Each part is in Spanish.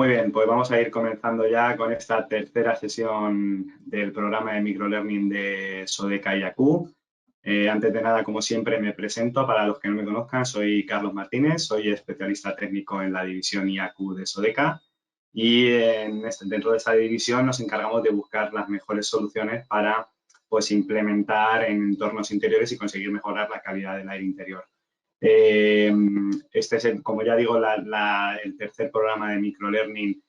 Muy bien, pues vamos a ir comenzando ya con esta tercera sesión del programa de microlearning de Sodeca y AQ. Antes de nada, como siempre, me presento. Para los que no me conozcan, soy Carlos Martínez, soy especialista técnico en la división IAQ de Sodeca y dentro de esta división nos encargamos de buscar las mejores soluciones para implementar en entornos interiores y conseguir mejorar la calidad del aire interior. Este es, como ya digo, el tercer programa de microlearning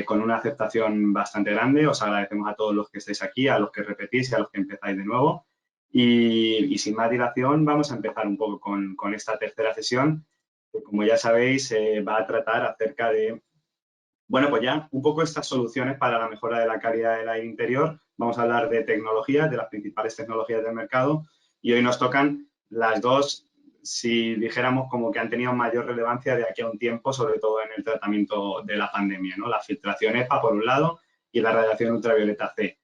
con una aceptación bastante grande. Os agradecemos a todos los que estáis aquí, a los que repetís y a los que empezáis de nuevo. Y sin más dilación, vamos a empezar un poco con esta tercera sesión, que como ya sabéis, va a tratar acerca de, bueno, pues ya un poco estas soluciones para la mejora de la calidad del aire interior. Vamos a hablar de tecnologías, de las principales tecnologías del mercado, y hoy nos tocan las dos, si dijéramos, como que han tenido mayor relevancia de aquí a un tiempo, sobre todo en el tratamiento de la pandemia, ¿no? La filtración EPA, por un lado, y la radiación ultravioleta C.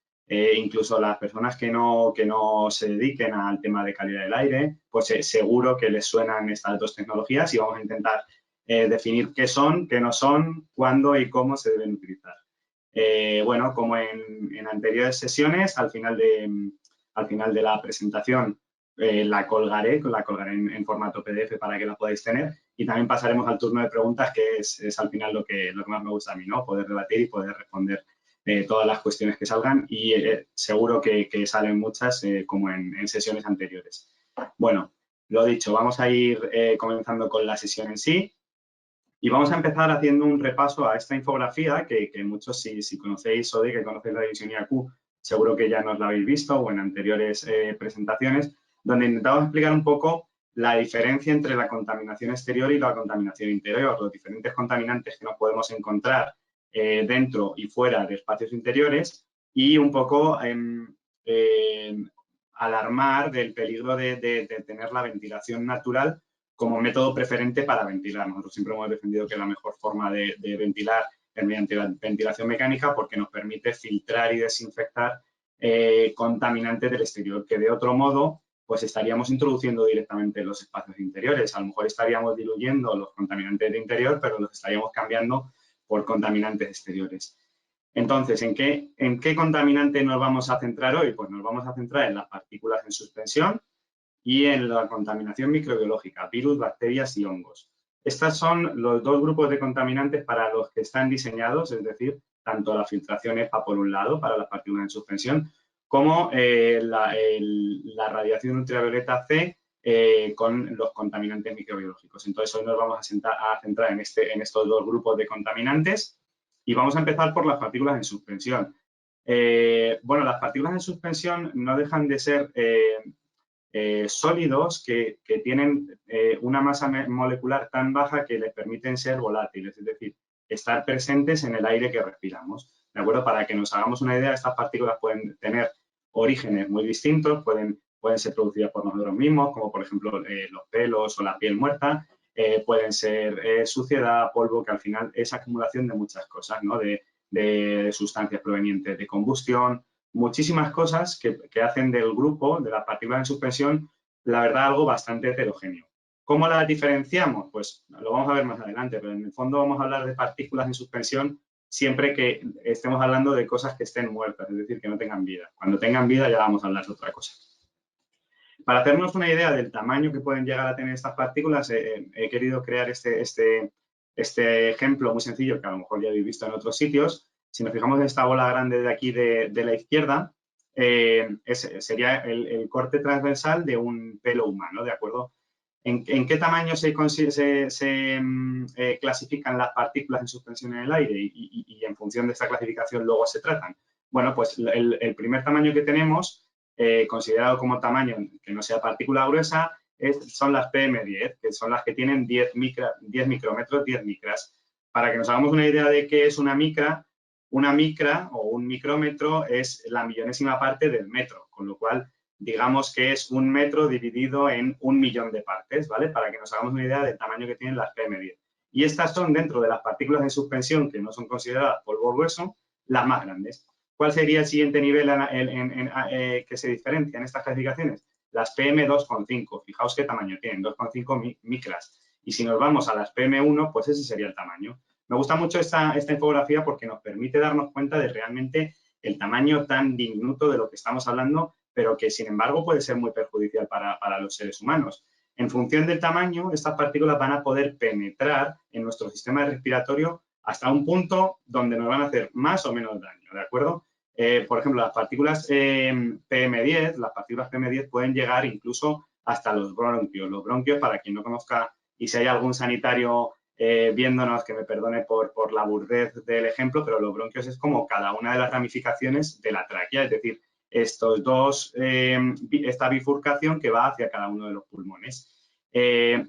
Incluso las personas que no se dediquen al tema de calidad del aire, pues seguro que les suenan estas dos tecnologías y vamos a intentar definir qué son, qué no son, cuándo y cómo se deben utilizar. Bueno, como en anteriores sesiones, al final de la presentación la colgaré en formato PDF para que la podáis tener y también pasaremos al turno de preguntas, que es al final lo que más me gusta a mí, ¿no? Poder debatir y poder responder todas las cuestiones que salgan y seguro que salen muchas como en sesiones anteriores. Bueno, lo dicho, vamos a ir comenzando con la sesión en sí. Y vamos a empezar haciendo un repaso a esta infografía que muchos, si conocéis SODE, que conocéis la división IAQ, seguro que ya nos la habéis visto o en anteriores presentaciones, donde intentamos explicar un poco la diferencia entre la contaminación exterior y la contaminación interior, los diferentes contaminantes que nos podemos encontrar dentro y fuera de espacios interiores y un poco alarmar del peligro de tener la ventilación natural como método preferente para ventilar. Nosotros siempre hemos defendido que la mejor forma de ventilar es mediante la ventilación mecánica porque nos permite filtrar y desinfectar contaminantes del exterior, que de otro modo pues estaríamos introduciendo directamente en los espacios interiores. A lo mejor estaríamos diluyendo los contaminantes de interior, pero los estaríamos cambiando por contaminantes exteriores. Entonces, ¿en qué contaminante nos vamos a centrar hoy? Pues nos vamos a centrar en las partículas en suspensión y en la contaminación microbiológica, virus, bacterias y hongos. Estos son los dos grupos de contaminantes para los que están diseñados, es decir, tanto la filtración EPA por un lado, para las partículas en suspensión, como la radiación ultravioleta C con los contaminantes microbiológicos. Entonces, hoy nos vamos a centrar en estos dos grupos de contaminantes y vamos a empezar por las partículas en suspensión. Bueno, las partículas en suspensión no dejan de ser sólidos que tienen una masa molecular tan baja que les permiten ser volátiles, es decir, estar presentes en el aire que respiramos. ¿De acuerdo? Para que nos hagamos una idea, estas partículas pueden tener orígenes muy distintos, pueden ser producidas por nosotros mismos, como por ejemplo los pelos o la piel muerta, pueden ser suciedad, polvo, que al final es acumulación de muchas cosas, ¿no? De sustancias provenientes de combustión, muchísimas cosas que hacen del grupo, de las partículas en suspensión, la verdad, algo bastante heterogéneo. ¿Cómo las diferenciamos? Pues lo vamos a ver más adelante, pero en el fondo vamos a hablar de partículas en suspensión siempre que estemos hablando de cosas que estén muertas, es decir, que no tengan vida. Cuando tengan vida ya vamos a hablar de otra cosa. Para hacernos una idea del tamaño que pueden llegar a tener estas partículas, he querido crear este ejemplo muy sencillo que a lo mejor ya habéis visto en otros sitios. Si nos fijamos en esta bola grande de aquí de la izquierda, sería el corte transversal de un pelo humano, ¿de acuerdo? ¿En qué tamaño se clasifican las partículas en suspensión en el aire y en función de esta clasificación luego se tratan? Bueno, pues el primer tamaño que tenemos, considerado como tamaño que no sea partícula gruesa, son las PM10, que son las que tienen 10 micrómetros, 10 micras. Para que nos hagamos una idea de qué es una micra o un micrómetro es la millonésima parte del metro, con lo cual digamos que es un metro dividido en 1.000.000 de partes, ¿vale? Para que nos hagamos una idea del tamaño que tienen las PM10. Y estas son, dentro de las partículas en suspensión, que no son consideradas polvo grueso, las más grandes. ¿Cuál sería el siguiente nivel que se diferencia en estas clasificaciones? Las PM2,5. Fijaos qué tamaño tienen, 2,5 micras. Y si nos vamos a las PM1, pues ese sería el tamaño. Me gusta mucho esta infografía porque nos permite darnos cuenta de realmente el tamaño tan diminuto de lo que estamos hablando, pero que, sin embargo, puede ser muy perjudicial para los seres humanos. En función del tamaño, estas partículas van a poder penetrar en nuestro sistema respiratorio hasta un punto donde nos van a hacer más o menos daño, ¿de acuerdo? Por ejemplo, las partículas PM10 pueden llegar incluso hasta los bronquios. Los bronquios, para quien no conozca, y si hay algún sanitario viéndonos, que me perdone por la burdez del ejemplo, pero los bronquios es como cada una de las ramificaciones de la tráquea, es decir, esta bifurcación que va hacia cada uno de los pulmones.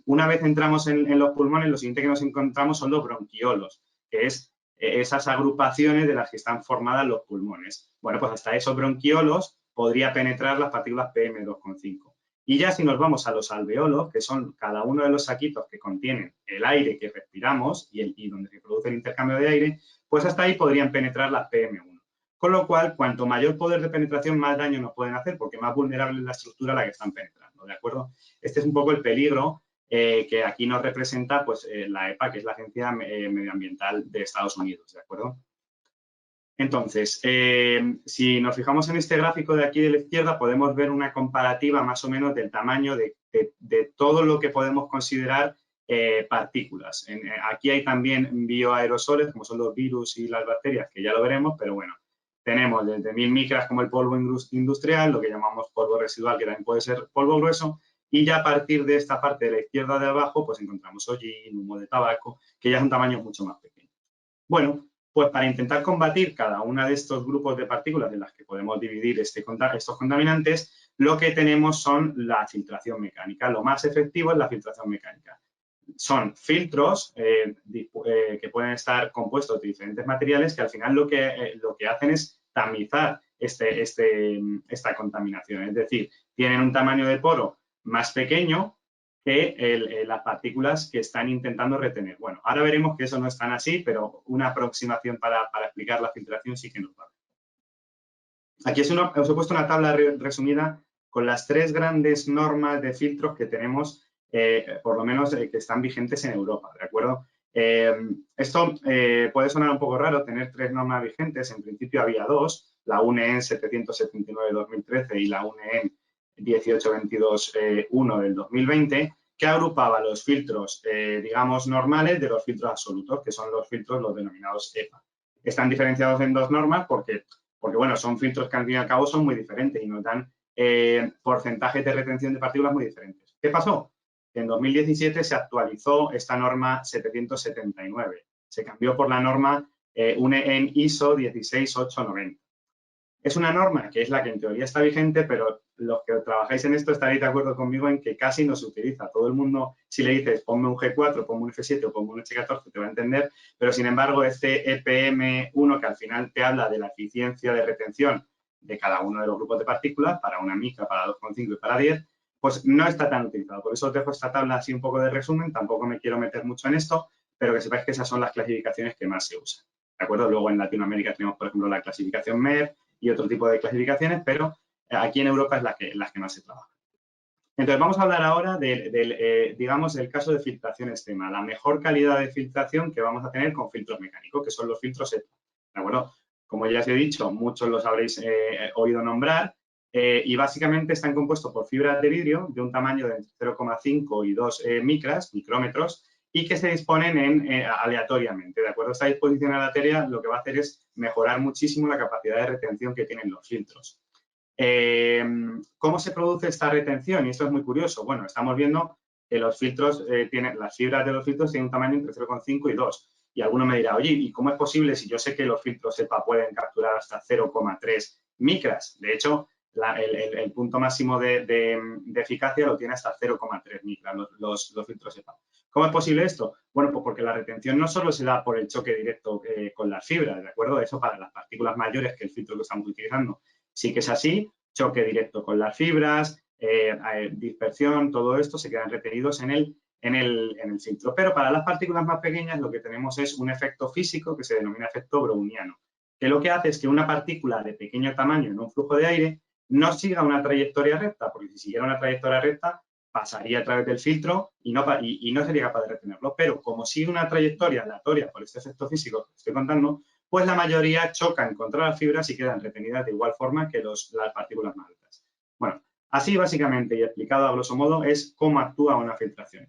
Una vez entramos en los pulmones, lo siguiente que nos encontramos son los bronquiolos, que es esas agrupaciones de las que están formadas los pulmones. Bueno, pues hasta esos bronquiolos podría penetrar las partículas PM2,5. Y ya si nos vamos a los alveolos, que son cada uno de los saquitos que contienen el aire que respiramos y donde se produce el intercambio de aire, pues hasta ahí podrían penetrar las PM1. Con lo cual, cuanto mayor poder de penetración, más daño nos pueden hacer, porque más vulnerable es la estructura a la que están penetrando, ¿de acuerdo? Este es un poco el peligro que aquí nos representa pues, la EPA, que es la Agencia Medioambiental de Estados Unidos, ¿de acuerdo? Entonces, si nos fijamos en este gráfico de aquí de la izquierda, podemos ver una comparativa más o menos del tamaño de todo lo que podemos considerar partículas. Aquí hay también bioaerosoles, como son los virus y las bacterias, que ya lo veremos, pero bueno, tenemos desde 1000 micras como el polvo industrial, lo que llamamos polvo residual, que también puede ser polvo grueso, y ya a partir de esta parte de la izquierda de abajo, pues encontramos hollín, humo de tabaco, que ya es un tamaño mucho más pequeño. Bueno, pues para intentar combatir cada uno de estos grupos de partículas en las que podemos dividir estos contaminantes, lo que tenemos son la filtración mecánica. Lo más efectivo es la filtración mecánica. Son filtros que pueden estar compuestos de diferentes materiales que al final lo que hacen es tamizar esta contaminación. Es decir, tienen un tamaño de poro más pequeño que las partículas que están intentando retener. Bueno, ahora veremos que eso no es tan así, pero una aproximación para explicar la filtración sí que nos vale. Aquí os he puesto una tabla resumida con las 3 grandes normas de filtros que tenemos, por lo menos que están vigentes en Europa, ¿de acuerdo? Esto puede sonar un poco raro, tener 3 normas vigentes. En principio había 2, la UNE 779-2013 y la UNE 1822-1 del 2020, que agrupaba los filtros, digamos, normales de los filtros absolutos, que son los filtros, los denominados EPA. Están diferenciados en 2 normas porque, bueno, son filtros que al fin y al cabo son muy diferentes y nos dan porcentajes de retención de partículas muy diferentes. ¿Qué pasó? En 2017 se actualizó esta norma 779. Se cambió por la norma UNE ISO 16890. Es una norma que es la que en teoría está vigente, pero los que trabajáis en esto estaréis de acuerdo conmigo en que casi no se utiliza. Todo el mundo, si le dices ponme un G4, ponme un F7 o ponme un H14, te va a entender, pero sin embargo este EPM1 que al final te habla de la eficiencia de retención de cada uno de los grupos de partículas, para una micra, para 2,5 y para 10, pues no está tan utilizado. Por eso os dejo esta tabla así un poco de resumen, tampoco me quiero meter mucho en esto, pero que sepáis que esas son las clasificaciones que más se usan. ¿De acuerdo? Luego en Latinoamérica tenemos, por ejemplo, la clasificación MER y otro tipo de clasificaciones, pero aquí en Europa es las que más se trabaja. Entonces, vamos a hablar ahora digamos, del caso de filtración extrema, la mejor calidad de filtración que vamos a tener con filtros mecánicos, que son los filtros EPA. ¿De acuerdo? Como ya os he dicho, muchos los habréis oído nombrar y básicamente están compuestos por fibras de vidrio de un tamaño de 0,5 y 2 micrómetros, y que se disponen aleatoriamente, ¿de acuerdo? Esta disposición aleatoria lo que va a hacer es mejorar muchísimo la capacidad de retención que tienen los filtros. ¿Cómo se produce esta retención? Y esto es muy curioso. Bueno, estamos viendo que los filtros las fibras de los filtros tienen un tamaño entre 0,5 y 2. Y alguno me dirá, oye, ¿y cómo es posible si yo sé que los filtros EPA pueden capturar hasta 0,3 micras? De hecho, el punto máximo de eficacia lo tiene hasta 0,3 micras los filtros EPA. ¿Cómo es posible esto? Bueno, pues porque la retención no solo se da por el choque directo con las fibras, ¿de acuerdo? Eso para las partículas mayores que el filtro que estamos utilizando sí que es así, choque directo con las fibras, dispersión, todo esto se quedan retenidos en el filtro. Pero para las partículas más pequeñas lo que tenemos es un efecto físico que se denomina efecto browniano, que lo que hace es que una partícula de pequeño tamaño en un flujo de aire no siga una trayectoria recta, porque si siguiera una trayectoria recta, pasaría a través del filtro y no sería capaz de retenerlo. Pero como sigue una trayectoria aleatoria por este efecto físico que estoy contando, pues la mayoría chocan contra las fibras y quedan retenidas de igual forma que las partículas más altas. Bueno, así básicamente y explicado a grosso modo es cómo actúa una filtración.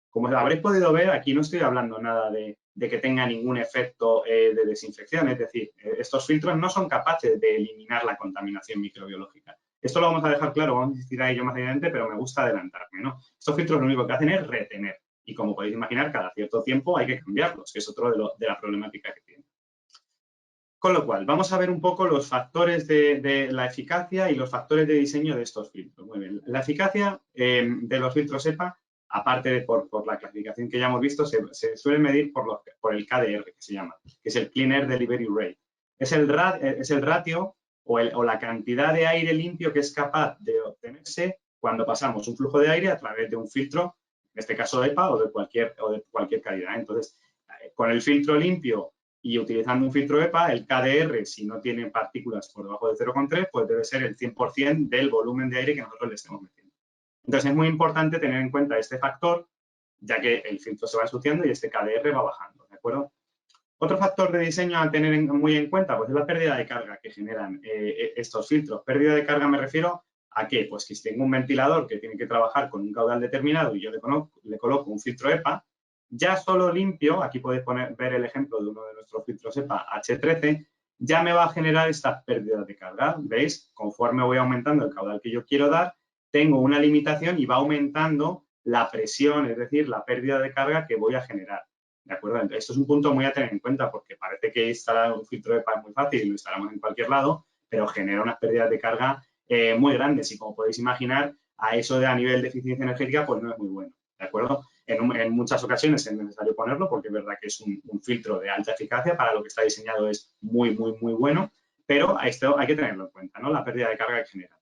Como habréis podido ver, aquí no estoy hablando nada de que tenga ningún efecto de desinfección, es decir, estos filtros no son capaces de eliminar la contaminación microbiológica. Esto lo vamos a dejar claro, vamos a insistir a ello más adelante, pero me gusta adelantarme, ¿no? Estos filtros lo único que hacen es retener y, como podéis imaginar, cada cierto tiempo hay que cambiarlos, que es otro de la problemática que tienen. Con lo cual, vamos a ver un poco los factores de la eficacia y los factores de diseño de estos filtros. Muy bien, la eficacia de los filtros EPA, aparte de por la clasificación que ya hemos visto, se suele medir por el KDR, que se llama, que es el Clean Air Delivery Rate. Es el ratio o la cantidad de aire limpio que es capaz de obtenerse cuando pasamos un flujo de aire a través de un filtro, en este caso EPA o de cualquier calidad. Entonces, con el filtro limpio y utilizando un filtro EPA, el KDR, si no tiene partículas por debajo de 0,3, pues debe ser el 100% del volumen de aire que nosotros le estemos metiendo. Entonces, es muy importante tener en cuenta este factor, ya que el filtro se va ensuciando y este KDR va bajando, ¿de acuerdo? Otro factor de diseño a tener muy en cuenta, pues es la pérdida de carga que generan estos filtros. Pérdida de carga me refiero a que, pues si tengo un ventilador que tiene que trabajar con un caudal determinado y yo le coloco un filtro EPA, ya solo limpio, aquí podéis ver el ejemplo de uno de nuestros filtros EPA H13, ya me va a generar estas pérdidas de carga. ¿Veis? Conforme voy aumentando el caudal que yo quiero dar, tengo una limitación y va aumentando la presión, es decir, la pérdida de carga que voy a generar. ¿De acuerdo? Esto es un punto muy a tener en cuenta porque parece que instalar un filtro EPA es muy fácil y lo instalamos en cualquier lado, pero genera unas pérdidas de carga muy grandes y, como podéis imaginar, a eso a nivel de eficiencia energética pues no es muy bueno. ¿De acuerdo? En muchas ocasiones es necesario ponerlo porque es verdad que es un filtro de alta eficacia, para lo que está diseñado es muy, muy, muy bueno, pero esto hay que tenerlo en cuenta, ¿no? La pérdida de carga que genera.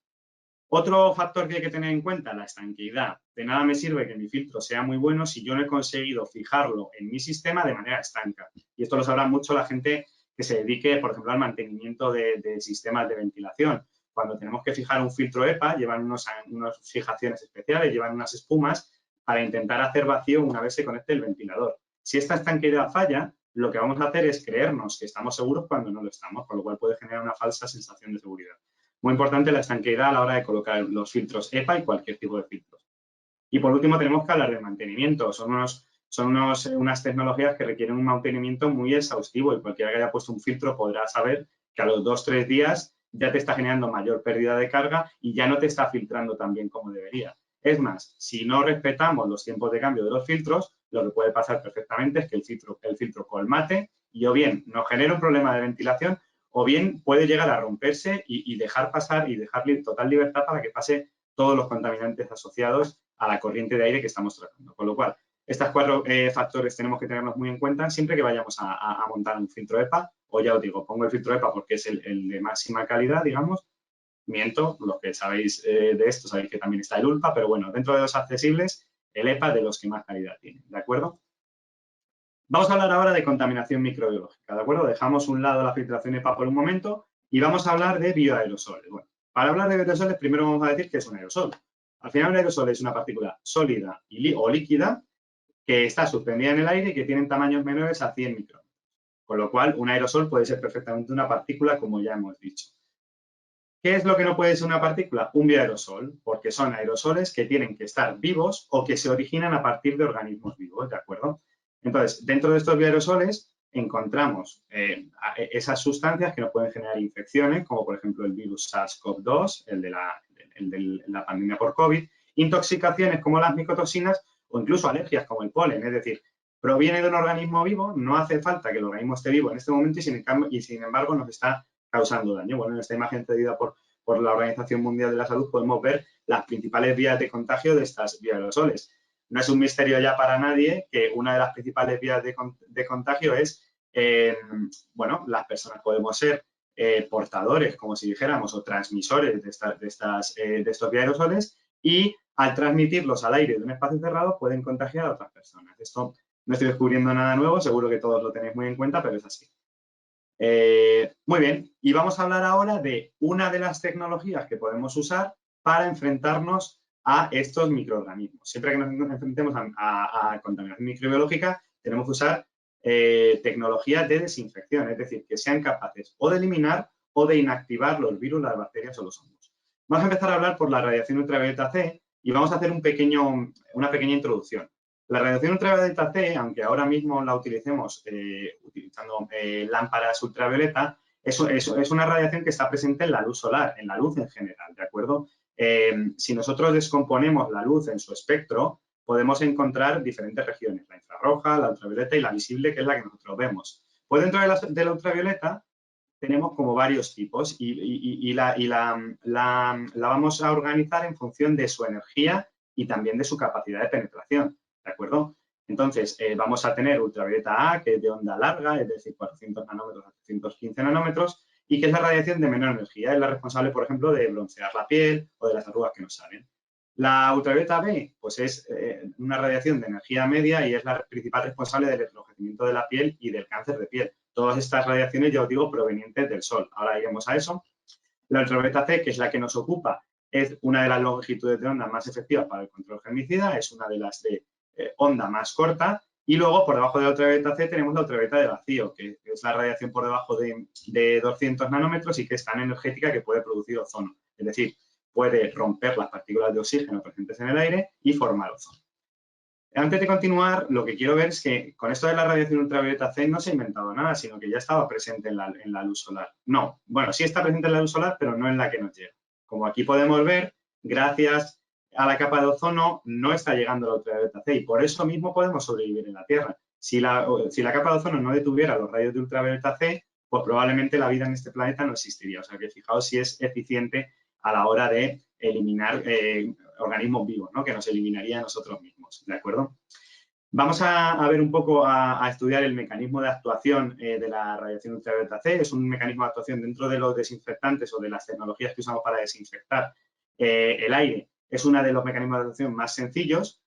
Otro factor que hay que tener en cuenta, la estanqueidad. De nada me sirve que mi filtro sea muy bueno si yo no he conseguido fijarlo en mi sistema de manera estanca. Y esto lo sabrá mucho la gente que se dedique, por ejemplo, al mantenimiento de sistemas de ventilación. Cuando tenemos que fijar un filtro EPA, llevan unas fijaciones especiales, llevan unas espumas para intentar hacer vacío una vez se conecte el ventilador. Si esta estanqueidad falla, lo que vamos a hacer es creernos que estamos seguros cuando no lo estamos, con lo cual puede generar una falsa sensación de seguridad. Muy importante la estanqueidad a la hora de colocar los filtros EPA y cualquier tipo de filtros. Y por último tenemos que hablar de mantenimiento. Son unas tecnologías que requieren un mantenimiento muy exhaustivo y cualquiera que haya puesto un filtro podrá saber que a los 2-3 días ya te está generando mayor pérdida de carga y ya no te está filtrando tan bien como debería. Es más, si no respetamos los tiempos de cambio de los filtros, lo que puede pasar perfectamente es que el filtro colmate y o bien nos genera un problema de ventilación o bien puede llegar a romperse y dejar pasar y dejarle total libertad para que pase todos los contaminantes asociados a la corriente de aire que estamos tratando. Con lo cual, estos 4 factores tenemos que tenerlos muy en cuenta siempre que vayamos a montar un filtro EPA, o ya os digo, pongo el filtro EPA porque es el de máxima calidad, digamos. Miento, los que sabéis de esto sabéis que también está el ULPA, pero bueno, dentro de los accesibles, el EPA de los que más calidad tiene, ¿de acuerdo? Vamos a hablar ahora de contaminación microbiológica, ¿de acuerdo? Dejamos a un lado la filtración EPA por un momento y vamos a hablar de bioaerosoles. Bueno, para hablar de bioaerosoles, primero vamos a decir qué es un aerosol. Al final, un aerosol es una partícula sólida o líquida que está suspendida en el aire y que tienen tamaños menores a 100 micrómetros. Con lo cual, un aerosol puede ser perfectamente una partícula, como ya hemos dicho. ¿Qué es lo que no puede ser una partícula? Un bioaerosol, porque son aerosoles que tienen que estar vivos o que se originan a partir de organismos vivos, ¿de acuerdo? Entonces, dentro de estos bioaerosoles encontramos esas sustancias que nos pueden generar infecciones, como por ejemplo el virus SARS-CoV-2, el de la pandemia por COVID, intoxicaciones como las micotoxinas o incluso alergias como el polen, es decir, proviene de un organismo vivo, no hace falta que el organismo esté vivo en este momento y sin embargo nos está causando daño. Bueno, en esta imagen cedida por la Organización Mundial de la Salud podemos ver las principales vías de contagio de estas bioaerosoles. No es un misterio ya para nadie que una de las principales vías de contagio es, bueno, las personas podemos ser portadores, como si dijéramos, o transmisores de estos bioaerosoles y al transmitirlos al aire de un espacio cerrado pueden contagiar a otras personas. Esto no estoy descubriendo nada nuevo, seguro que todos lo tenéis muy en cuenta, pero es así. Muy bien, y vamos a hablar ahora de una de las tecnologías que podemos usar para enfrentarnos a estos microorganismos. Siempre que nos enfrentemos a contaminación microbiológica, tenemos que usar tecnologías de desinfección, es decir, que sean capaces o de eliminar o de inactivar los virus, las bacterias o los hongos. Vamos a empezar a hablar por la radiación ultravioleta C y vamos a hacer una pequeña introducción. La radiación ultravioleta C, aunque ahora mismo la utilicemos utilizando lámparas ultravioleta, es una radiación que está presente en la luz solar, en la luz en general, ¿de acuerdo? Si nosotros descomponemos la luz en su espectro, podemos encontrar diferentes regiones, la infrarroja, la ultravioleta y la visible, que es la que nosotros vemos. Pues dentro de la ultravioleta tenemos como varios tipos y la vamos a organizar en función de su energía y también de su capacidad de penetración, ¿de acuerdo? Entonces, vamos a tener ultravioleta A, que es de onda larga, es decir, 400 nanómetros a 315 nanómetros, y que es la radiación de menor energía, es la responsable, por ejemplo, de broncear la piel o de las arrugas que nos salen. La ultravioleta B, pues es una radiación de energía media y es la principal responsable del enrojecimiento de la piel y del cáncer de piel. Todas estas radiaciones, ya os digo, provenientes del sol. Ahora iremos a eso. La ultravioleta C, que es la que nos ocupa, es una de las longitudes de onda más efectivas para el control germicida, es una de las de onda más corta. Y luego, por debajo de la ultravioleta C, tenemos la ultravioleta de vacío, que es la radiación por debajo de 200 nanómetros y que es tan energética que puede producir ozono. Es decir, puede romper las partículas de oxígeno presentes en el aire y formar ozono. Antes de continuar, lo que quiero ver es que con esto de la radiación ultravioleta C no se ha inventado nada, sino que ya estaba presente en la luz solar. No, bueno, sí está presente en la luz solar, pero no en la que nos llega. Como aquí podemos ver, gracias a la capa de ozono no está llegando la ultravioleta C y por eso mismo podemos sobrevivir en la Tierra. Si la capa de ozono no detuviera los rayos de ultravioleta C, pues probablemente la vida en este planeta no existiría. O sea que fijaos si es eficiente a la hora de eliminar organismos vivos, ¿no? Que nos eliminaría a nosotros mismos, ¿de acuerdo? Vamos a ver un poco, a estudiar el mecanismo de actuación de la radiación ultravioleta C. Es un mecanismo de actuación dentro de los desinfectantes o de las tecnologías que usamos para desinfectar el aire. Es uno de los mecanismos de actuación más sencillos.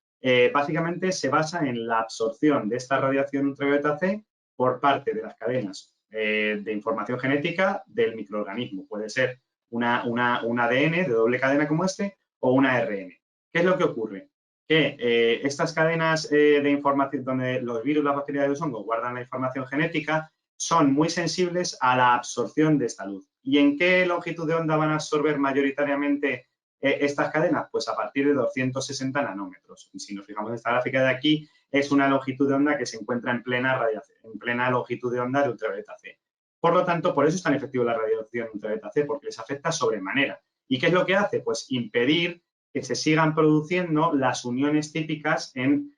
Básicamente se basa en la absorción de esta radiación ultravioleta C por parte de las cadenas de información genética del microorganismo. Puede ser un ADN de doble cadena como este o una ARN. ¿Qué es lo que ocurre? Que estas cadenas de información donde los virus, las bacterias y los hongos guardan la información genética son muy sensibles a la absorción de esta luz. ¿Y en qué longitud de onda van a absorber mayoritariamente estas cadenas? Pues a partir de 260 nanómetros. Si nos fijamos en esta gráfica de aquí, es una longitud de onda que se encuentra en plena radiación, en plena longitud de onda de ultravioleta C. Por lo tanto, por eso es tan efectiva la radiación ultravioleta C, porque les afecta sobremanera. ¿Y qué es lo que hace? Pues impedir que se sigan produciendo las uniones típicas en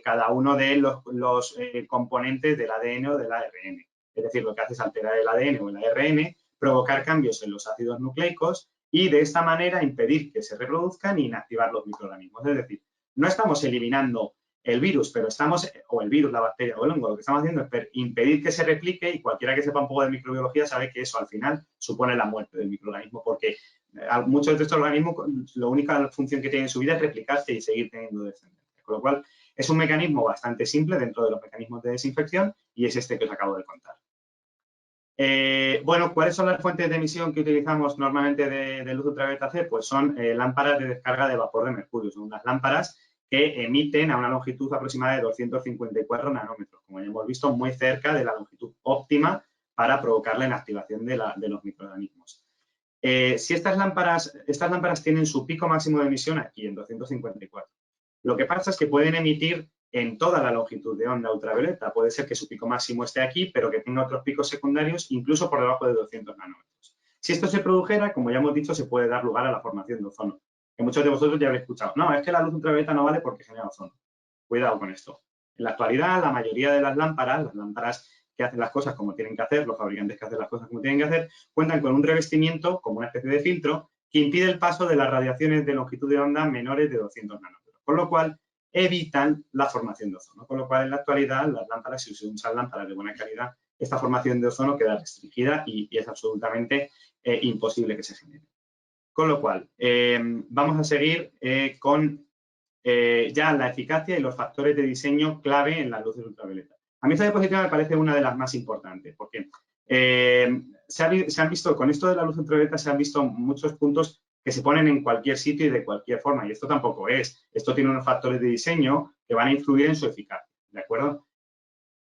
cada uno de los componentes del ADN o del ARN. Es decir, lo que hace es alterar el ADN o el ARN, provocar cambios en los ácidos nucleicos y de esta manera impedir que se reproduzcan e inactivar los microorganismos. Es decir, no estamos eliminando el virus, pero o el virus, la bacteria o el hongo, lo que estamos haciendo es impedir que se replique y cualquiera que sepa un poco de microbiología sabe que eso al final supone la muerte del microorganismo porque muchos de estos organismos, la única función que tienen en su vida es replicarse y seguir teniendo descendencia. Con lo cual, es un mecanismo bastante simple dentro de los mecanismos de desinfección y es este que os acabo de contar. Bueno, ¿cuáles son las fuentes de emisión que utilizamos normalmente de luz ultravioleta C? Pues son lámparas de descarga de vapor de mercurio. Son unas lámparas que emiten a una longitud aproximada de 254 nanómetros, como ya hemos visto, muy cerca de la longitud óptima para provocar la inactivación de los microorganismos. Si estas lámparas tienen su pico máximo de emisión aquí, en 254. Lo que pasa es que pueden emitir en toda la longitud de onda ultravioleta. Puede ser que su pico máximo esté aquí, pero que tenga otros picos secundarios, incluso por debajo de 200 nanómetros. Si esto se produjera, como ya hemos dicho, se puede dar lugar a la formación de ozono. Que muchos de vosotros ya habréis escuchado. No, es que la luz ultravioleta no vale porque genera ozono. Cuidado con esto. En la actualidad, la mayoría de las lámparas que hacen las cosas como tienen que hacer, los fabricantes que hacen las cosas como tienen que hacer, cuentan con un revestimiento, como una especie de filtro, que impide el paso de las radiaciones de longitud de onda menores de 200 nanómetros, con lo cual evitan la formación de ozono. Con lo cual, en la actualidad, las lámparas, si se usan lámparas de buena calidad, esta formación de ozono queda restringida y es absolutamente imposible que se genere. Con lo cual, vamos a seguir con ya la eficacia y los factores de diseño clave en las luces ultravioleta. A mí esta diapositiva me parece una de las más importantes porque se han visto, con esto de la luz ultravioleta se han visto muchos puntos que se ponen en cualquier sitio y de cualquier forma. Y esto tampoco es. Esto tiene unos factores de diseño que van a influir en su eficacia, ¿de acuerdo?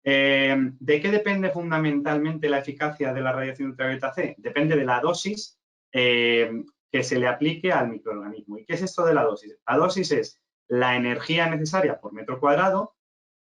¿De qué depende fundamentalmente la eficacia de la radiación ultravioleta C? Depende de la dosis que se le aplique al microorganismo. ¿Y qué es esto de la dosis? La dosis es la energía necesaria por metro cuadrado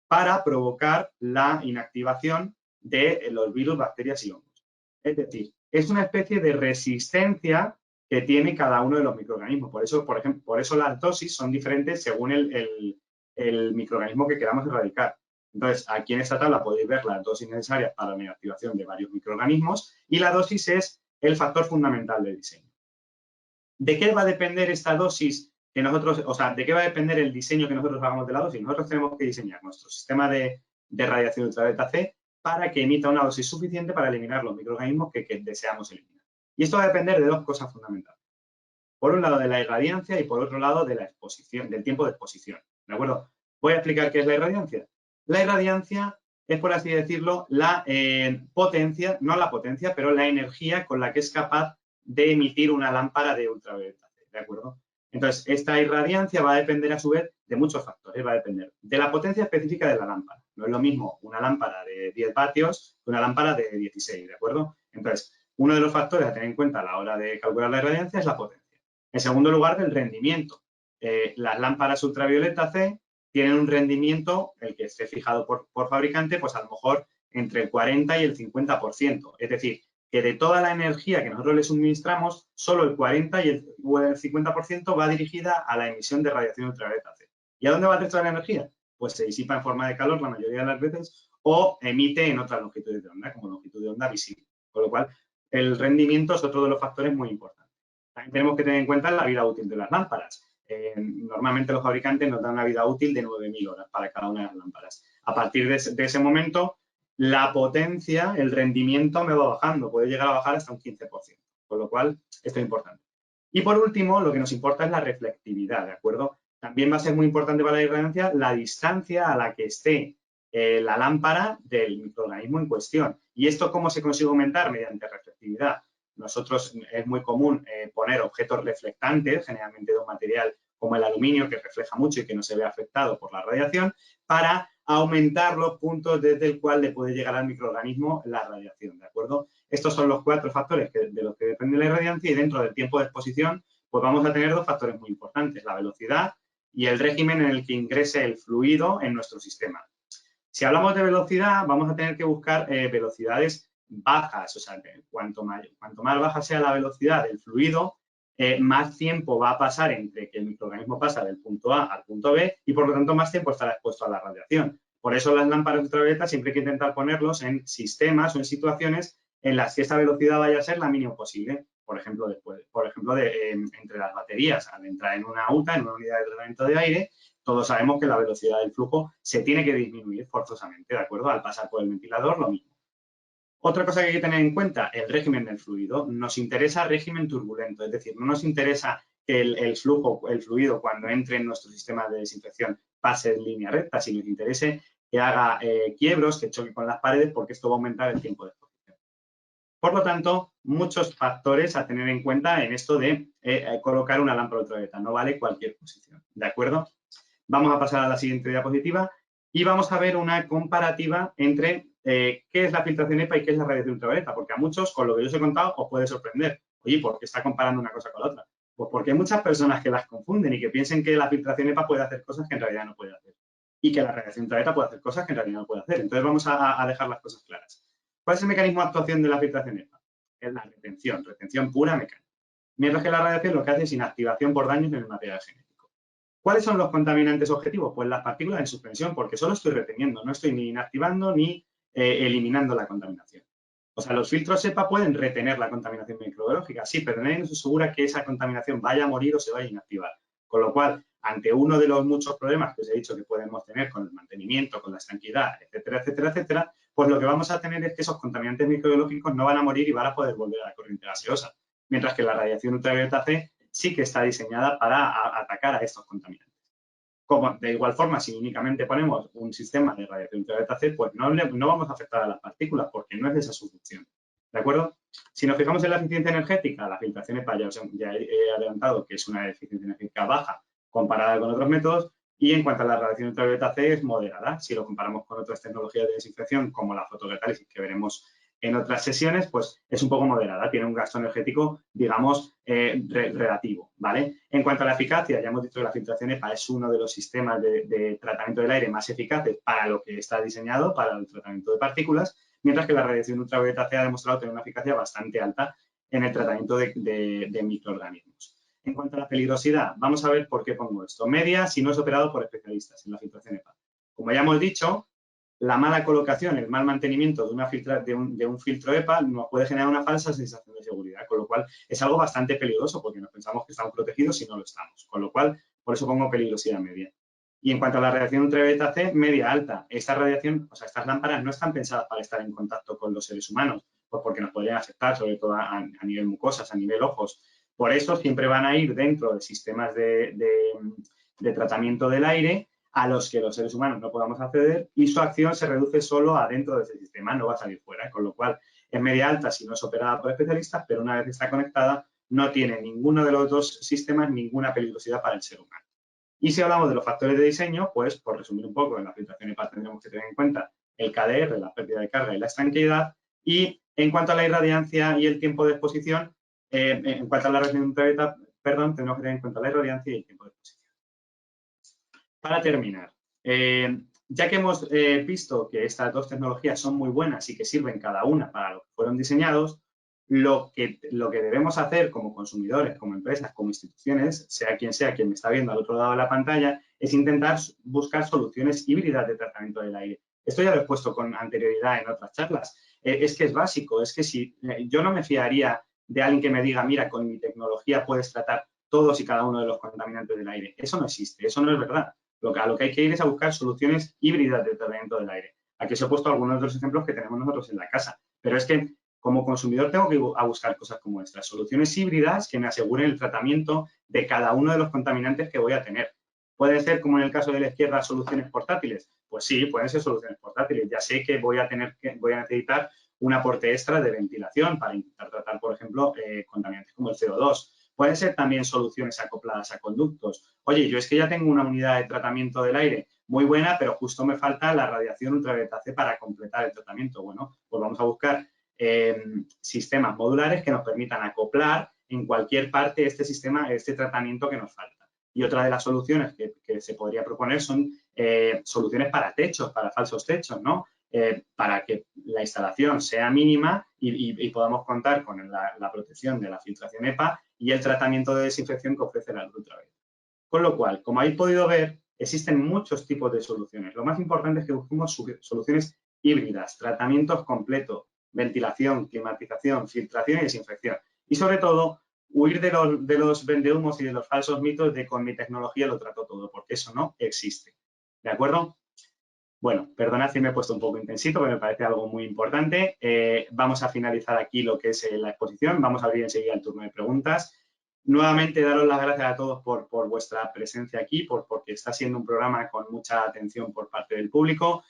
para provocar la inactivación de los virus, bacterias y hongos. Es decir, es una especie de resistencia que tiene cada uno de los microorganismos. Por eso, por ejemplo, por eso las dosis son diferentes según el microorganismo que queramos erradicar. Entonces, aquí en esta tabla podéis ver las dosis necesarias para la inactivación de varios microorganismos y la dosis es el factor fundamental del diseño. ¿De qué va a depender esta dosis que nosotros, o sea, de qué va a depender el diseño que nosotros hagamos de la dosis? Nosotros tenemos que diseñar nuestro sistema de radiación ultravioleta C para que emita una dosis suficiente para eliminar los microorganismos que deseamos eliminar. Y esto va a depender de dos cosas fundamentales. Por un lado, de la irradiancia y por otro lado, de la exposición, del tiempo de exposición. ¿De acuerdo? Voy a explicar qué es la irradiancia. La irradiancia es, por así decirlo, la potencia, no la potencia, pero la energía con la que es capaz de emitir una lámpara de ultravioleta C, ¿de acuerdo? Entonces, esta irradiancia va a depender a su vez de muchos factores, va a depender de la potencia específica de la lámpara. No es lo mismo una lámpara de 10 vatios que una lámpara de 16, ¿de acuerdo? Entonces, uno de los factores a tener en cuenta a la hora de calcular la irradiancia es la potencia. En segundo lugar, del rendimiento. Las lámparas ultravioleta C tienen un rendimiento, el que esté fijado por fabricante, pues a lo mejor entre el 40 y el 50%. Es decir, que de toda la energía que nosotros le suministramos, solo el 40 y el 50% va dirigida a la emisión de radiación ultravioleta C. ¿Y a dónde va el resto de la energía? Pues se disipa en forma de calor la mayoría de las veces o emite en otras longitudes de onda, como longitud de onda visible. Con lo cual, el rendimiento es otro de los factores muy importantes. También tenemos que tener en cuenta la vida útil de las lámparas. Normalmente los fabricantes nos dan una vida útil de 9.000 horas para cada una de las lámparas. A partir de ese momento, la potencia, el rendimiento me va bajando, puede llegar a bajar hasta un 15%, con lo cual esto es importante. Y por último, lo que nos importa es la reflectividad, ¿de acuerdo? También va a ser muy importante para la irradiancia la distancia a la que esté la lámpara del microorganismo en cuestión. ¿Y esto cómo se consigue aumentar? Mediante reflectividad. Nosotros es muy común poner objetos reflectantes, generalmente de un material como el aluminio, que refleja mucho y que no se ve afectado por la radiación, para aumentar los puntos desde el cual le puede llegar al microorganismo la radiación, ¿de acuerdo? Estos son los 4 factores de los que depende la irradiancia y dentro del tiempo de exposición, pues vamos a tener 2 factores muy importantes, la velocidad y el régimen en el que ingrese el fluido en nuestro sistema. Si hablamos de velocidad, vamos a tener que buscar velocidades bajas, o sea, cuanto más baja sea la velocidad del fluido, más tiempo va a pasar entre que el microorganismo pasa del punto A al punto B y, por lo tanto, más tiempo estará expuesto a la radiación. Por eso las lámparas ultravioletas siempre hay que intentar ponerlos en sistemas o en situaciones en las que esta velocidad vaya a ser la mínima posible. Por ejemplo, entre las baterías, al entrar en una UTA, en una unidad de tratamiento de aire, todos sabemos que la velocidad del flujo se tiene que disminuir forzosamente, ¿de acuerdo? Al pasar por el ventilador, lo mismo. Otra cosa que hay que tener en cuenta, el régimen del fluido. Nos interesa régimen turbulento, es decir, no nos interesa que el fluido, cuando entre en nuestro sistema de desinfección, pase en línea recta, sino que nos interese que haga quiebros, que choque con las paredes, porque esto va a aumentar el tiempo de exposición. Por lo tanto, muchos factores a tener en cuenta en esto de colocar una lámpara ultravioleta. No vale cualquier posición, ¿de acuerdo? Vamos a pasar a la siguiente diapositiva y vamos a ver una comparativa entre qué es la filtración EPA y qué es la radiación ultravioleta, porque a muchos, con lo que yo os he contado, os puede sorprender. Oye, ¿por qué está comparando una cosa con la otra? Pues porque hay muchas personas que las confunden y que piensan que la filtración EPA puede hacer cosas que en realidad no puede hacer y que la radiación ultravioleta puede hacer cosas que en realidad no puede hacer. Entonces vamos a dejar las cosas claras. ¿Cuál es el mecanismo de actuación de la filtración EPA? Es la retención pura mecánica. Mientras que la radiación lo que hace es inactivación por daños en el material genético. ¿Cuáles son los contaminantes objetivos? Pues las partículas en suspensión, porque solo estoy reteniendo, no estoy ni inactivando ni eliminando la contaminación. O sea, los filtros EPA pueden retener la contaminación microbiológica, sí, pero nadie nos asegura que esa contaminación vaya a morir o se vaya a inactivar. Con lo cual, ante uno de los muchos problemas que os he dicho que podemos tener con el mantenimiento, con la estanqueidad, etcétera, etcétera, etcétera, pues lo que vamos a tener es que esos contaminantes microbiológicos no van a morir y van a poder volver a la corriente gaseosa. Mientras que la radiación ultravioleta C sí que está diseñada para atacar a estos contaminantes. Como de igual forma, si únicamente ponemos un sistema de radiación ultravioleta C, pues no vamos a afectar a las partículas porque no es esa su función. ¿De acuerdo? Si nos fijamos en la eficiencia energética, la filtración EPA ya he adelantado que es una eficiencia energética baja comparada con otros métodos, y en cuanto a la radiación ultravioleta C es moderada. Si lo comparamos con otras tecnologías de desinfección como la fotocatálisis que veremos en otras sesiones, pues es un poco moderada, tiene un gasto energético, digamos, relativo, ¿vale? En cuanto a la eficacia, ya hemos dicho que la filtración EPA es uno de los sistemas de tratamiento del aire más eficaces para lo que está diseñado, para el tratamiento de partículas, mientras que la radiación ultravioleta C ha demostrado tener una eficacia bastante alta en el tratamiento de microorganismos. En cuanto a la peligrosidad, vamos a ver por qué pongo esto. Media si no es operado por especialistas en la filtración EPA. Como ya hemos dicho, la mala colocación, el mal mantenimiento de un filtro EPA nos puede generar una falsa sensación de seguridad, con lo cual es algo bastante peligroso porque nos pensamos que estamos protegidos y no lo estamos. Con lo cual, por eso pongo peligrosidad media. Y en cuanto a la radiación ultravioleta C, media alta. Esta radiación, o sea, estas lámparas no están pensadas para estar en contacto con los seres humanos, pues porque nos podrían afectar, sobre todo a nivel mucosas, a nivel ojos. Por eso siempre van a ir dentro de sistemas de tratamiento del aire a los que los seres humanos no podamos acceder y su acción se reduce solo adentro de ese sistema, no va a salir fuera, con lo cual es media alta si no es operada por especialistas, pero una vez está conectada no tiene ninguno de los dos sistemas ninguna peligrosidad para el ser humano. Y si hablamos de los factores de diseño, pues por resumir un poco, en la filtración EPA tendremos que tener en cuenta el KDR, la pérdida de carga y la estanqueidad, y en cuanto a la irradiancia y el tiempo de exposición, en cuanto a la radiación ultravioleta, perdón, tenemos que tener en cuenta la irradiancia y el tiempo de exposición. Para terminar, ya que hemos visto que estas dos tecnologías son muy buenas y que sirven cada una para lo que fueron diseñados, lo que debemos hacer como consumidores, como empresas, como instituciones, sea quien me está viendo al otro lado de la pantalla, es intentar buscar soluciones híbridas de tratamiento del aire. Esto ya lo he puesto con anterioridad en otras charlas. Es que es básico, es que si yo no me fiaría de alguien que me diga, mira, con mi tecnología puedes tratar todos y cada uno de los contaminantes del aire. Eso no existe, eso no es verdad. A lo que hay que ir es a buscar soluciones híbridas de tratamiento del aire. Aquí os he puesto algunos de los ejemplos que tenemos nosotros en la casa, pero es que como consumidor tengo que ir a buscar cosas como estas, soluciones híbridas que me aseguren el tratamiento de cada uno de los contaminantes que voy a tener. ¿Puede ser, como en el caso de la izquierda, soluciones portátiles? Pues sí, pueden ser soluciones portátiles. Ya sé que voy a necesitar un aporte extra de ventilación para intentar tratar, por ejemplo, contaminantes como el CO2. Pueden ser también soluciones acopladas a conductos. Oye, yo es que ya tengo una unidad de tratamiento del aire muy buena, pero justo me falta la radiación ultravioleta C para completar el tratamiento. Bueno, pues vamos a buscar sistemas modulares que nos permitan acoplar en cualquier parte este sistema, este tratamiento que nos falta. Y otra de las soluciones que se podría proponer son soluciones para techos, para falsos techos, ¿no? Para que la instalación sea mínima y podamos contar con la protección de la filtración EPA y el tratamiento de desinfección que ofrece la luz ultravioleta. Con lo cual, como habéis podido ver, existen muchos tipos de soluciones. Lo más importante es que busquemos soluciones híbridas, tratamientos completos, ventilación, climatización, filtración y desinfección. Y sobre todo, huir de los vendehumos y de los falsos mitos de con mi tecnología lo trato todo, porque eso no existe. ¿De acuerdo? Bueno, perdonad si me he puesto un poco intensito, pero me parece algo muy importante. Vamos a finalizar aquí lo que es la exposición. Vamos a abrir enseguida el turno de preguntas. Nuevamente, daros las gracias a todos por vuestra presencia aquí, porque está siendo un programa con mucha atención por parte del público,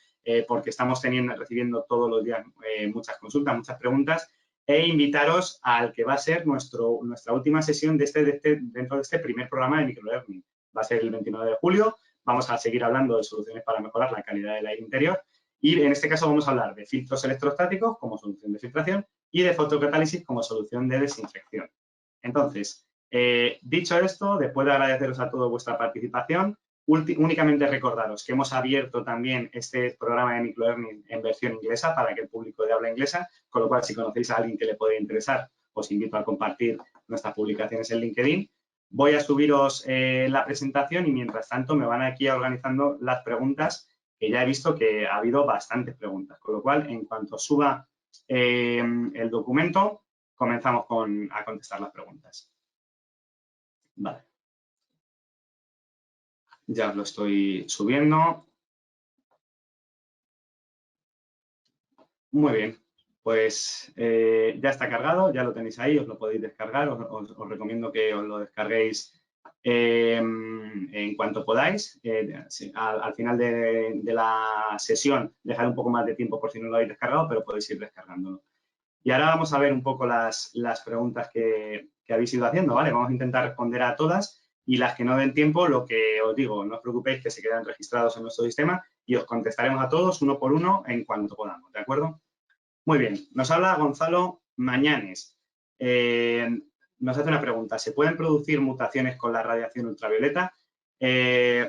porque estamos recibiendo todos los días muchas consultas, muchas preguntas, e invitaros al que va a ser nuestra última sesión dentro de este primer programa de microlearning. Va a ser el 29 de julio. Vamos a seguir hablando de soluciones para mejorar la calidad del aire interior y en este caso vamos a hablar de filtros electrostáticos como solución de filtración y de fotocatálisis como solución de desinfección. Entonces, dicho esto, después de agradeceros a todos vuestra participación, únicamente recordaros que hemos abierto también este programa de microlearning en versión inglesa para que el público de habla inglesa, con lo cual si conocéis a alguien que le puede interesar, os invito a compartir nuestras publicaciones en LinkedIn. Voy a subiros la presentación y mientras tanto me van aquí organizando las preguntas, que ya he visto que ha habido bastantes preguntas, con lo cual en cuanto suba el documento comenzamos a contestar las preguntas. Vale. Ya os lo estoy subiendo. Muy bien, pues ya está cargado, ya lo tenéis ahí, os lo podéis descargar, os recomiendo que os lo descarguéis en cuanto podáis. Al final de la sesión dejaré un poco más de tiempo por si no lo habéis descargado, pero podéis ir descargándolo. Y ahora vamos a ver un poco las preguntas que habéis ido haciendo, ¿vale? Vamos a intentar responder a todas y las que no den tiempo, lo que os digo, no os preocupéis que se quedan registrados en nuestro sistema y os contestaremos a todos uno por uno en cuanto podamos, ¿de acuerdo? Muy bien, nos habla Gonzalo Mañanes. Nos hace una pregunta, ¿se pueden producir mutaciones con la radiación ultravioleta?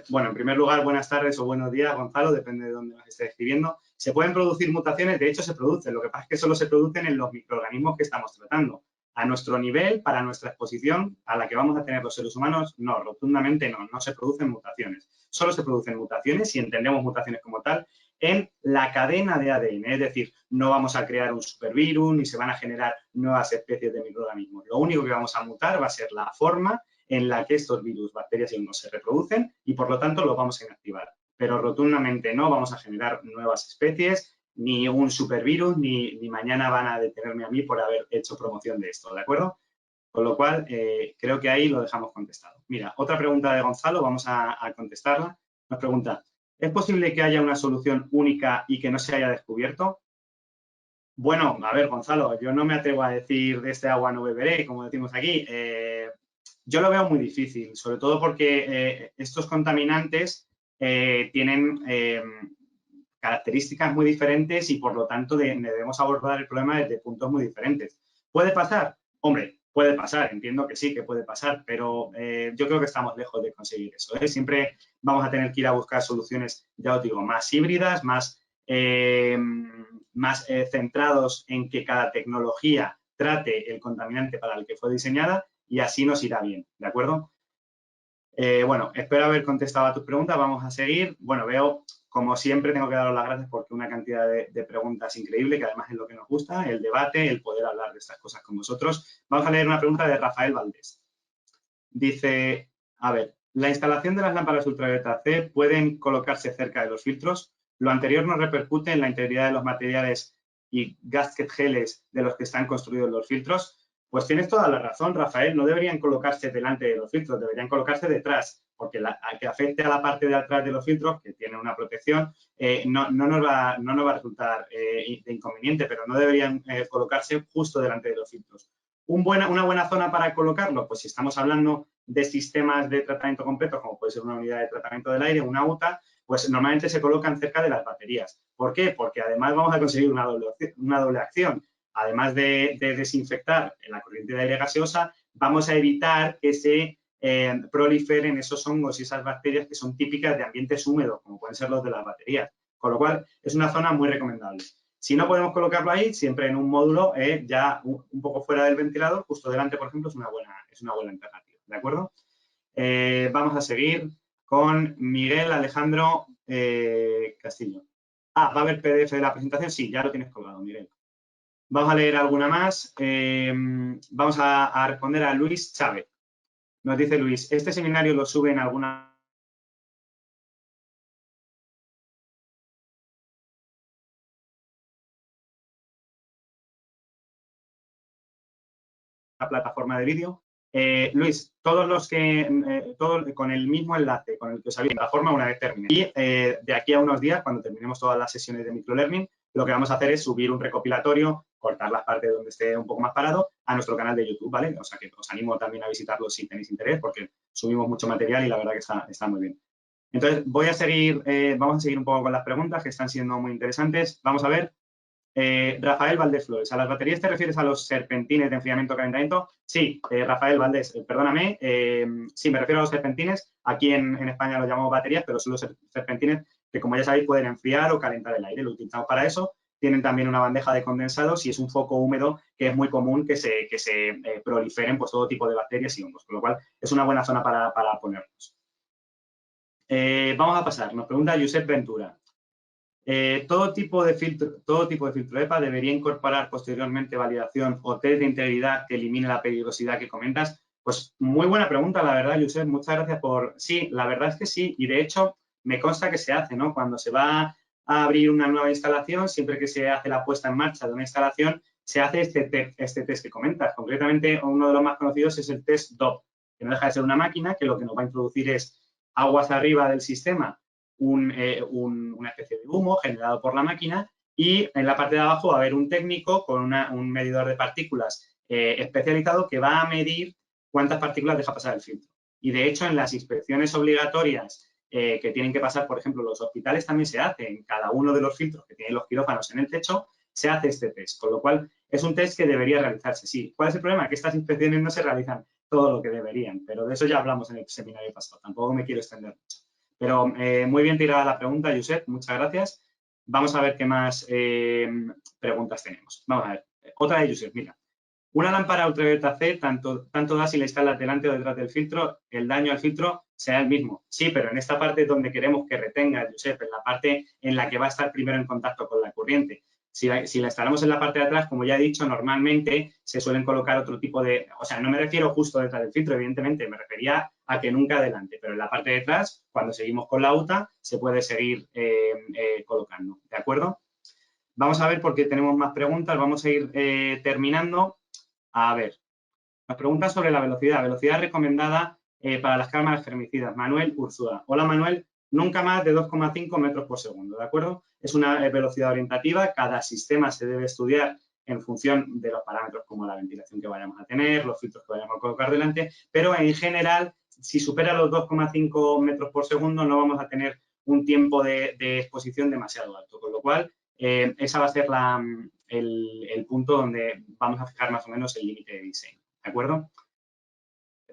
Bueno, en primer lugar, buenas tardes o buenos días, Gonzalo, depende de dónde nos esté escribiendo. ¿Se pueden producir mutaciones? De hecho, se producen. Lo que pasa es que solo se producen en los microorganismos que estamos tratando. A nuestro nivel, para nuestra exposición, a la que vamos a tener los seres humanos, no, rotundamente no, no se producen mutaciones. Solo se producen mutaciones, si entendemos mutaciones como tal, en la cadena de ADN, es decir, no vamos a crear un supervirus ni se van a generar nuevas especies de microorganismos. Lo único que vamos a mutar va a ser la forma en la que estos virus, bacterias y hongos se reproducen y, por lo tanto, los vamos a inactivar. Pero rotundamente no vamos a generar nuevas especies, ni un supervirus, ni mañana van a detenerme a mí por haber hecho promoción de esto, ¿de acuerdo? Con lo cual, creo que ahí lo dejamos contestado. Mira, otra pregunta de Gonzalo, vamos a contestarla. Nos pregunta, ¿es posible que haya una solución única y que no se haya descubierto? Bueno, a ver, Gonzalo, yo no me atrevo a decir de este agua no beberé, como decimos aquí. Yo lo veo muy difícil, sobre todo porque estos contaminantes tienen características muy diferentes y, por lo tanto, debemos abordar el problema desde puntos muy diferentes. ¿Puede pasar? Hombre, puede pasar, entiendo que sí, que puede pasar, pero yo creo que estamos lejos de conseguir eso, ¿eh? Siempre vamos a tener que ir a buscar soluciones, ya os digo, más híbridas, más centrados en que cada tecnología trate el contaminante para el que fue diseñada y así nos irá bien, ¿de acuerdo? Bueno, espero haber contestado a tus preguntas. Vamos a seguir. Bueno, veo, como siempre, tengo que daros las gracias porque una cantidad de preguntas increíble, que además es lo que nos gusta, el debate, el poder hablar de estas cosas con vosotros. Vamos a leer una pregunta de Rafael Valdés. Dice, a ver, ¿la instalación de las lámparas ultravioleta C pueden colocarse cerca de los filtros? Lo anterior no repercute en la integridad de los materiales y gasket geles de los que están construidos los filtros. Pues tienes toda la razón, Rafael, no deberían colocarse delante de los filtros, deberían colocarse detrás, porque a que afecte a la parte de atrás de los filtros, que tiene una protección, no nos va a resultar de inconveniente, pero no deberían colocarse justo delante de los filtros. ¿Una buena zona para colocarlo? Pues si estamos hablando de sistemas de tratamiento completos, como puede ser una unidad de tratamiento del aire, una UTA, pues normalmente se colocan cerca de las baterías. ¿Por qué? Porque además vamos a conseguir una doble acción. Además de desinfectar la corriente de aire gaseosa, vamos a evitar que se proliferen esos hongos y esas bacterias que son típicas de ambientes húmedos, como pueden ser los de las baterías. Con lo cual, es una zona muy recomendable. Si no podemos colocarlo ahí, siempre en un módulo ya un poco fuera del ventilador, justo delante, por ejemplo, es una buena alternativa, ¿de acuerdo? Vamos a seguir con Miguel Alejandro Castillo. ¿Va a haber PDF de la presentación? Sí, ya lo tienes colgado, Miguel. Vamos a leer alguna más. Vamos a responder a Luis Chávez. Nos dice Luis, ¿este seminario lo sube en alguna plataforma de vídeo? Luis, todos los que, todos con el mismo enlace con el que os había plataforma una vez termine. Y de aquí a unos días, cuando terminemos todas las sesiones de microlearning, lo que vamos a hacer es subir un recopilatorio, cortar las partes donde esté un poco más parado, a nuestro canal de YouTube, ¿vale? O sea que os animo también a visitarlo si tenéis interés, porque subimos mucho material y la verdad que está muy bien. Entonces, vamos a seguir un poco con las preguntas que están siendo muy interesantes. Vamos a ver. Rafael Valdés Flores, ¿a las baterías te refieres a los serpentines de enfriamiento-calentamiento? Sí, Rafael Valdés, perdóname, sí, me refiero a los serpentines. Aquí en España los llamamos baterías, pero son los serpentines que, como ya sabéis, pueden enfriar o calentar el aire. Lo utilizamos para eso. Tienen también una bandeja de condensados y es un foco húmedo que es muy común que se proliferen pues, todo tipo de bacterias y hongos, con lo cual es una buena zona para ponerlos. Vamos a pasar. Nos pregunta Josep Ventura. Todo tipo de filtro EPA debería incorporar posteriormente validación o test de integridad que elimine la peligrosidad que comentas. Pues muy buena pregunta, la verdad, Josep. Muchas gracias por... Sí, la verdad es que sí. Y de hecho, me consta que se hace, ¿no? Cuando se va a abrir una nueva instalación, siempre que se hace la puesta en marcha de una instalación, se hace este test que comentas. Concretamente, uno de los más conocidos es el test DOP, que no deja de ser una máquina que lo que nos va a introducir es aguas arriba del sistema, una especie de humo generado por la máquina y en la parte de abajo va a haber un técnico con un medidor de partículas especializado que va a medir cuántas partículas deja pasar el filtro. Y de hecho, en las inspecciones obligatorias que tienen que pasar, por ejemplo, los hospitales también se hace en cada uno de los filtros que tienen los quirófanos en el techo, se hace este test, con lo cual es un test que debería realizarse, sí. ¿Cuál es el problema? Que estas inspecciones no se realizan todo lo que deberían, pero de eso ya hablamos en el seminario pasado, tampoco me quiero extender mucho. Pero muy bien tirada la pregunta, Josep, muchas gracias. Vamos a ver qué más preguntas tenemos. Vamos a ver, otra de Josep, mira. Una lámpara ultravioleta C, tanto da si la instalas delante o detrás del filtro, el daño al filtro será el mismo. Sí, pero en esta parte donde queremos que retenga, Josep, en la parte en la que va a estar primero en contacto con la corriente. Si la instalamos en la parte de atrás, como ya he dicho, normalmente se suelen colocar otro tipo de... O sea, no me refiero justo detrás del filtro, evidentemente, me refería a que nunca adelante, pero en la parte de atrás, cuando seguimos con la UTA, se puede seguir colocando, ¿de acuerdo? Vamos a ver porque tenemos más preguntas, vamos a ir terminando. A ver, nos preguntan sobre la velocidad. Velocidad recomendada para las cámaras germicidas. Manuel Ursúa. Hola, Manuel. Nunca más de 2,5 metros por segundo, ¿de acuerdo? Es una velocidad orientativa. Cada sistema se debe estudiar en función de los parámetros como la ventilación que vayamos a tener, los filtros que vayamos a colocar delante, pero en general, si supera los 2,5 metros por segundo, no vamos a tener un tiempo de exposición demasiado alto, con lo cual esa va a ser el punto donde vamos a fijar más o menos el límite de diseño, ¿de acuerdo?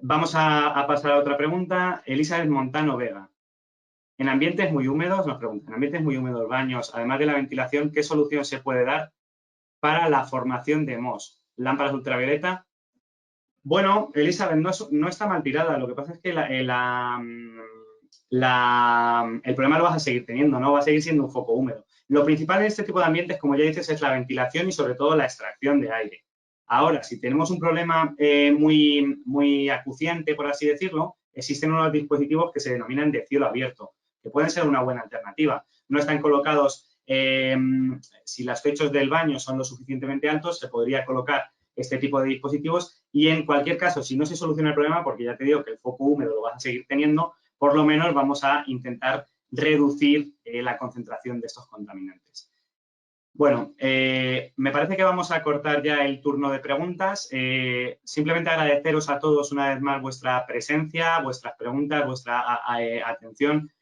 Vamos a pasar a otra pregunta. Elizabeth Montano Vega. En ambientes muy húmedos, nos preguntan, en ambientes muy húmedos, baños, además de la ventilación, ¿qué solución se puede dar para la formación de MOS? ¿Lámparas ultravioleta? Bueno, Elizabeth, no está mal tirada. Lo que pasa es que el problema lo vas a seguir teniendo, ¿no? Va a seguir siendo un foco húmedo. Lo principal en este tipo de ambientes, como ya dices, es la ventilación y sobre todo la extracción de aire. Ahora, si tenemos un problema muy acuciante, por así decirlo, existen unos dispositivos que se denominan de cielo abierto, que pueden ser una buena alternativa. No están colocados, si los techos del baño son lo suficientemente altos, se podría colocar este tipo de dispositivos y en cualquier caso, si no se soluciona el problema, porque ya te digo que el foco húmedo lo vas a seguir teniendo, por lo menos vamos a intentar reducir la concentración de estos contaminantes. Bueno, me parece que vamos a cortar ya el turno de preguntas. Simplemente agradeceros a todos una vez más vuestra presencia, vuestras preguntas, vuestra atención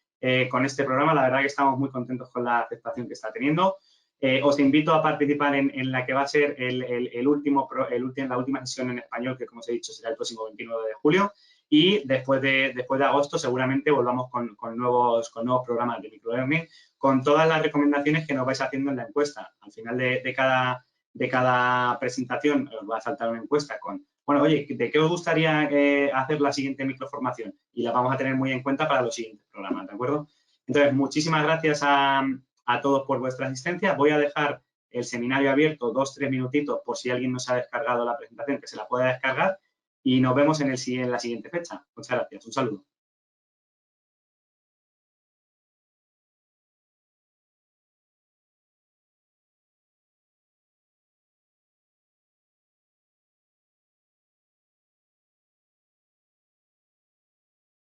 con este programa. La verdad que estamos muy contentos con la aceptación que está teniendo. Os invito a participar en la que va a ser la última sesión en español, que como os he dicho será el próximo 29 de julio. Y después de agosto seguramente volvamos con nuevos programas de microlearning, con todas las recomendaciones que nos vais haciendo en la encuesta. Al final de cada presentación os va a saltar una encuesta con, bueno, oye, ¿de qué os gustaría hacer la siguiente microformación? Y la vamos a tener muy en cuenta para los siguientes programas, ¿de acuerdo? Entonces, muchísimas gracias a todos por vuestra asistencia. Voy a dejar el seminario abierto 2-3 minutitos por si alguien no se ha descargado la presentación, que se la pueda descargar y nos vemos en la siguiente fecha. Muchas gracias. Un saludo.